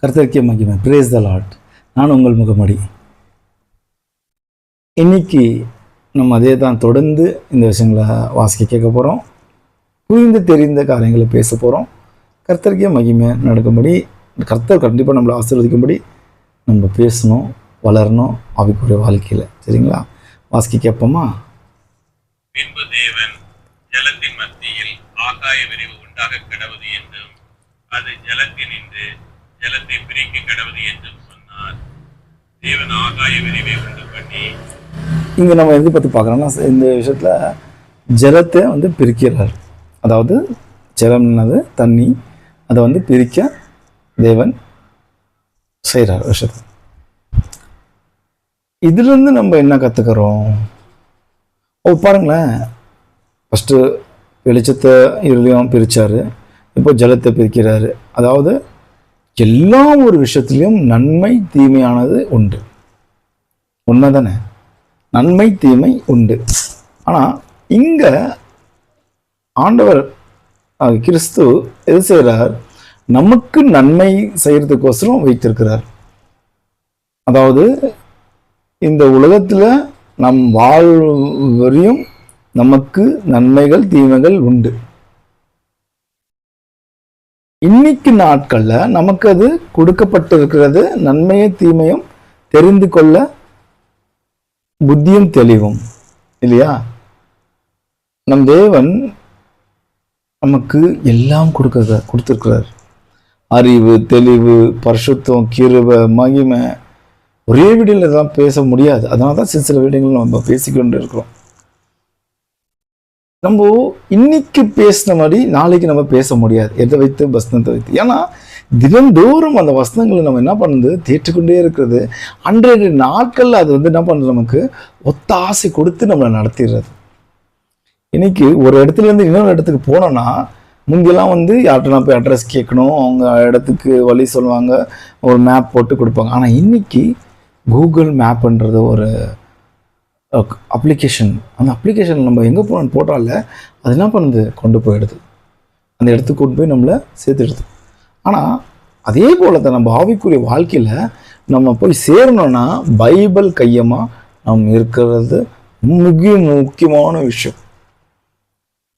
கர்த்தருக்கே மகிமை. பிரேஸ் த லார்ட். நான் உங்கள் முகமடி. இன்னைக்கு நம்ம அதே தான் தொடர்ந்து இந்த விஷயங்களை வாசிக்க கேட்க போகிறோம். புரிந்து தெரிந்த காரியங்களை பேச போகிறோம். கர்த்தருக்கே மகிமை நடக்கும்படி, கர்த்தர் கண்டிப்பாக நம்மளை ஆசீர்வதிக்கும்படி நம்ம பேசணும், வளரணும் ஆவிக்குரிய வாழ்க்கையில். சரிங்களா? வாசிக்க கேட்போமா? பின்பு தேவன் ஜலத்தின் மத்தியில் ஆகாய விரிவு உண்டாக கடவுது என்றும் அது ஜலத்தினின்று ஜலத்தை பிரிக்க கடவுது என்றும் சொன்னார். தேவன் ஆகாய விரிவை உண்டு பண்ணி, இங்கே நம்ம எது பற்றி பார்க்குறோம்னா, இந்த விஷயத்தில் ஜலத்தை பிரிக்கிறார். அதாவது ஜலம்னது தண்ணி, அதை பிரிக்க தேவன் செய்கிறார் விஷயத்தை. இதுலேருந்து நம்ம என்ன கற்றுக்கிறோம்? பாருங்களேன், ஃபஸ்ட்டு வெளிச்சத்தை இருளையும் பிரித்தார், இப்போ ஜலத்தை பிரிக்கிறாரு. அதாவது எல்லா ஒரு விஷயத்துலையும் நன்மை தீமையானது உண்டு. உண்மை தானே? நன்மை தீமை உண்டு. ஆனால் இங்கே ஆண்டவர் கிறிஸ்து எது செய்கிறார்? நமக்கு நன்மை செய்கிறதுக்கோசரம் வைத்திருக்கிறார். அதாவது இந்த உலகத்தில் நம் வாழ்வரையும் நமக்கு நன்மைகள் தீமைகள் உண்டு. இன்னைக்கு நாட்களில் நமக்கு அது கொடுக்கப்பட்டிருக்கிறது. நன்மையை தீமையும் தெரிந்து கொள்ள புத்தியும் தெளிவும் இல்லையா? நம் தேவன் நமக்கு எல்லாம் கொடுத்திருக்கிறார். அறிவு, தெளிவு, பரிசுத்தம், கிருபை, மகிமை. ஒரே வீடியோவில் தான் பேச முடியாது. அதனால தான் சில வீடியோகள் நம்ம பேசிக்கொண்டு இருக்கிறோம். நம்ம இன்னைக்கு பேசின மாதிரி நாளைக்கு நம்ம பேச முடியாது. எதை வைத்து? வசனத்தை வைத்து. ஏன்னா தினந்தோறும் அந்த வசனங்களை நம்ம என்ன பண்ணுறது? தேற்றுக்கொண்டே இருக்கிறது. அன்றைய நாட்களில் அது என்ன பண்ணுறது? நமக்கு ஒத்தாசை கொடுத்து நம்மளை நடத்திடுறது. இன்னைக்கு ஒரு இடத்துலேருந்து இன்னொரு இடத்துக்கு போனோன்னா, முங்கெல்லாம் யார்கிட்ட போய் அட்ரஸ் கேட்கணும், அவங்க இடத்துக்கு வழி சொல்லுவாங்க, ஒரு மேப் போட்டு கொடுப்பாங்க. ஆனால் இன்னைக்கு கூகுள் மேப்ன்றது ஒரு அப்ளிகேஷன். அந்த அப்ளிகேஷன் நம்ம எங்கே போகணும்னு போட்டால அது என்ன பண்ணுது? கொண்டு போயிடுது. அந்த இடத்துக்கு கொண்டு போய் நம்மளை சேர்த்துடுது. ஆனால் அதே போல தான் நம்ம ஆவிக்குரிய வாழ்க்கையில் நம்ம போய் சேரணும்னா பைபிள் கையமாக நம்ம இருக்கிறது மிக முக்கியமான விஷயம்.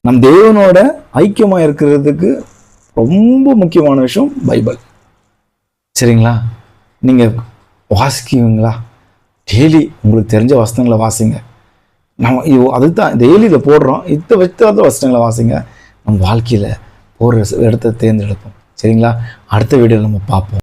நம் தேவனோட ஐக்கியமாக இருக்கிறதுக்கு ரொம்ப முக்கியமான விஷயம் பைபிள். சரிங்களா? நீங்கள் வாசிக்குவீங்களா? டெய்லி உங்களுக்கு தெரிஞ்ச வசனங்களை வாசிங்க. நம்ம அதுதான் டெய்லி இதை போடுறோம். இதை வச்ச வசனங்களை வாசிங்க. நம்ம வாழ்க்கையில் போகிற இடத்த தேர்ந்தெடுப்போம். சரிங்களா? அடுத்த வீடியோவில் நம்ம பார்ப்போம்.